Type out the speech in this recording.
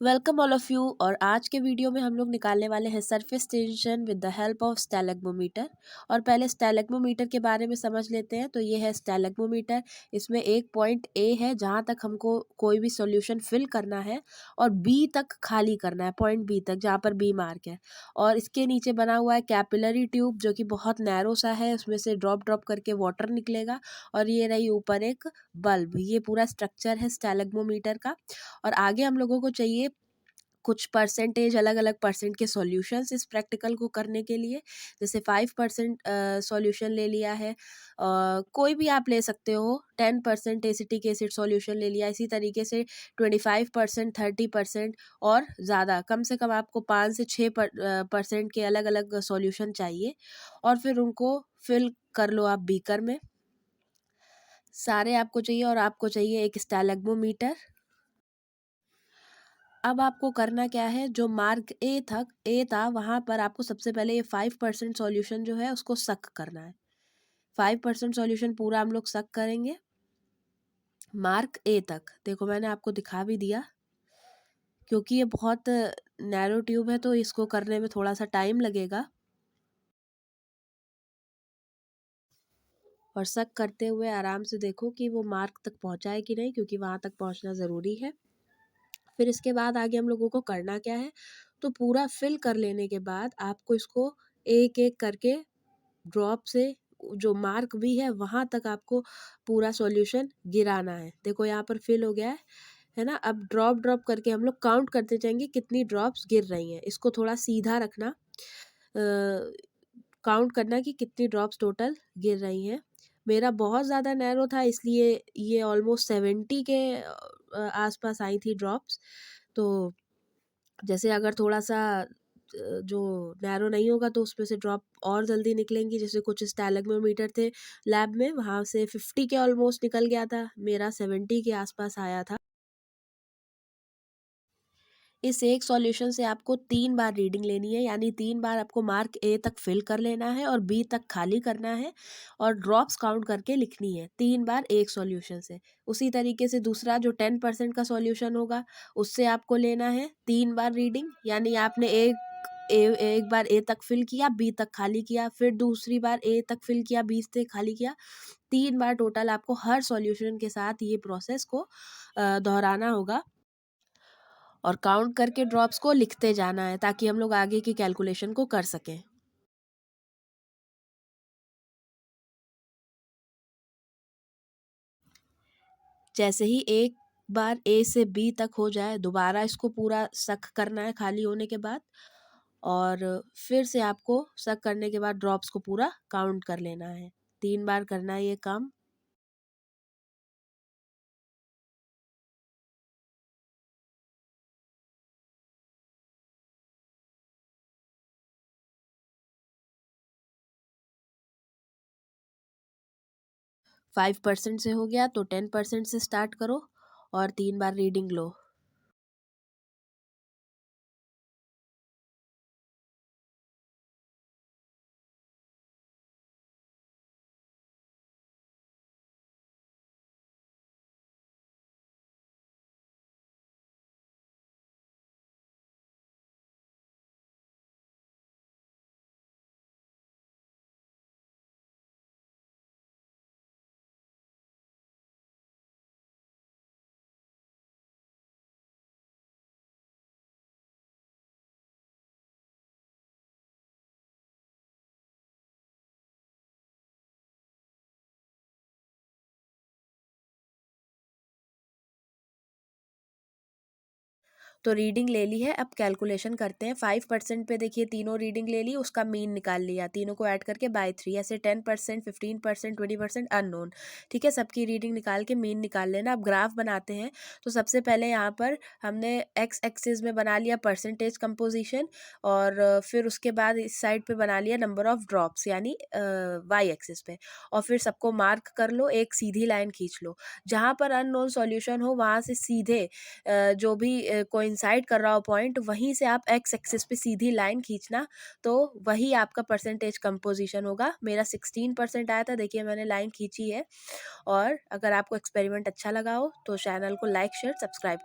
Welcome all of you. और आज के वीडियो में हम लोग निकालने वाले हैं surface tension with the help of stalagmometer. और पहले स्टैलेग्मोमीटर के बारे में समझ लेते हैं। तो ये है स्टैलेग्मोमीटर। इसमें एक पॉइंट ए है जहाँ तक हमको कोई भी सॉल्यूशन फिल करना है और बी तक खाली करना है, पॉइंट बी तक जहाँ पर बी मार्क है। और इसके नीचे बना हुआ है कैपिलरी ट्यूब जो कि बहुत नैरो सा है, उसमें से ड्रॉप ड्रॉप करके वाटर निकलेगा। और ये रही ऊपर एक बल्ब। ये पूरा स्ट्रक्चर है स्टैलेग्मोमीटर का। और आगे हम लोगों को चाहिए कुछ परसेंटेज, अलग अलग परसेंट के सॉल्यूशंस इस प्रैक्टिकल को करने के लिए। जैसे 5% सॉल्यूशन ले लिया है, कोई भी आप ले सकते हो। 10% एसिटिक एसिड सॉल्यूशन ले लिया। इसी तरीके से 25%, 30% और ज़्यादा, कम से कम आपको 5 से 6% के अलग अलग सॉल्यूशन चाहिए। और फिर उनको फिल कर लो आप बीकर में। सारे आपको चाहिए और आपको चाहिए एक स्टैलेग्मोमीटर। अब आपको करना क्या है, जो मार्क ए था वहाँ पर आपको सबसे पहले ये 5% सॉल्यूशन जो है उसको सक करना है। 5% सॉल्यूशन पूरा हम लोग सक करेंगे मार्क ए तक। देखो मैंने आपको दिखा भी दिया, क्योंकि ये बहुत नैरो ट्यूब है तो इसको करने में थोड़ा सा टाइम लगेगा। और सक करते हुए आराम से देखो कि वो मार्क तक पहुँचा है कि नहीं, क्योंकि वहाँ तक पहुँचना ज़रूरी है। फिर इसके बाद आगे हम लोगों को करना क्या है, तो पूरा फिल कर लेने के बाद आपको इसको एक एक करके ड्रॉप से जो मार्क भी है वहाँ तक आपको पूरा सॉल्यूशन गिराना है। देखो यहाँ पर फिल हो गया है ना। अब ड्रॉप ड्रॉप करके हम लोग काउंट करते जाएंगे कितनी ड्रॉप्स गिर रही हैं। इसको थोड़ा सीधा रखना, काउंट करना कि कितनी ड्रॉप्स टोटल गिर रही हैं। मेरा बहुत ज़्यादा नैरो था, इसलिए ये ऑलमोस्ट 70 के आसपास आई थी ड्रॉप्स। तो जैसे अगर थोड़ा सा जो नैरो नहीं होगा तो उसमें से ड्रॉप और जल्दी निकलेंगी। जैसे कुछ स्टैलेग्मोमीटर थे लैब में, वहाँ से 50 के ऑलमोस्ट निकल गया था, मेरा 70 के आसपास आया था। इस एक सॉल्यूशन से आपको 3 बार रीडिंग लेनी है, यानी 3 बार आपको मार्क ए तक फिल कर लेना है और बी तक खाली करना है और ड्रॉप्स काउंट करके लिखनी है 3 बार एक सॉल्यूशन से। उसी तरीके से दूसरा जो 10% का सॉल्यूशन होगा उससे आपको लेना है 3 बार रीडिंग, यानी आपने एक बार ए तक फिल किया, बी तक खाली किया, फिर दूसरी बार ए तक फिल किया, बी से खाली किया। 3 बार टोटल आपको हर सॉल्यूशन के साथ ये प्रोसेस को दोहराना होगा और काउंट करके ड्रॉप्स को लिखते जाना है, ताकि हम लोग आगे की कैलकुलेशन को कर सकें। जैसे ही एक बार ए से बी तक हो जाए, दोबारा इसको पूरा सक करना है खाली होने के बाद। और फिर से आपको सक करने के बाद ड्रॉप्स को पूरा काउंट कर लेना है। 3 बार करना है ये काम। 5% से हो गया तो 10% से स्टार्ट करो और 3 बार रीडिंग लो। तो रीडिंग ले ली है, अब कैलकुलेशन करते हैं। 5% पे देखिए तीनों रीडिंग ले ली, उसका मीन निकाल लिया, तीनों को ऐड करके बाय 3। ऐसे 10%, 15%, 20% अननोन। ठीक है, सबकी रीडिंग निकाल के मीन निकाल लेना। अब ग्राफ बनाते हैं। तो सबसे पहले यहाँ पर हमने एक्स एक्सिस में बना लिया परसेंटेज कंपोजिशन, और फिर उसके बाद इस साइड पे बना लिया नंबर ऑफ ड्रॉप्स, यानी वाई एक्सिस पे। और फिर सबको मार्क कर लो, एक सीधी लाइन खींच लो। जहाँ पर अननोन सॉल्यूशन हो वहाँ से सीधे जो भी कोइंसाइड कर रहा हो पॉइंट, वहीं से आप एक्स एक्सिस पे सीधी लाइन खींचना। तो वही आपका परसेंटेज कंपोजिशन होगा। मेरा 16% आया था, देखिए मैंने लाइन खींची है। और अगर आपको एक्सपेरिमेंट अच्छा लगा हो तो चैनल को लाइक शेयर सब्सक्राइब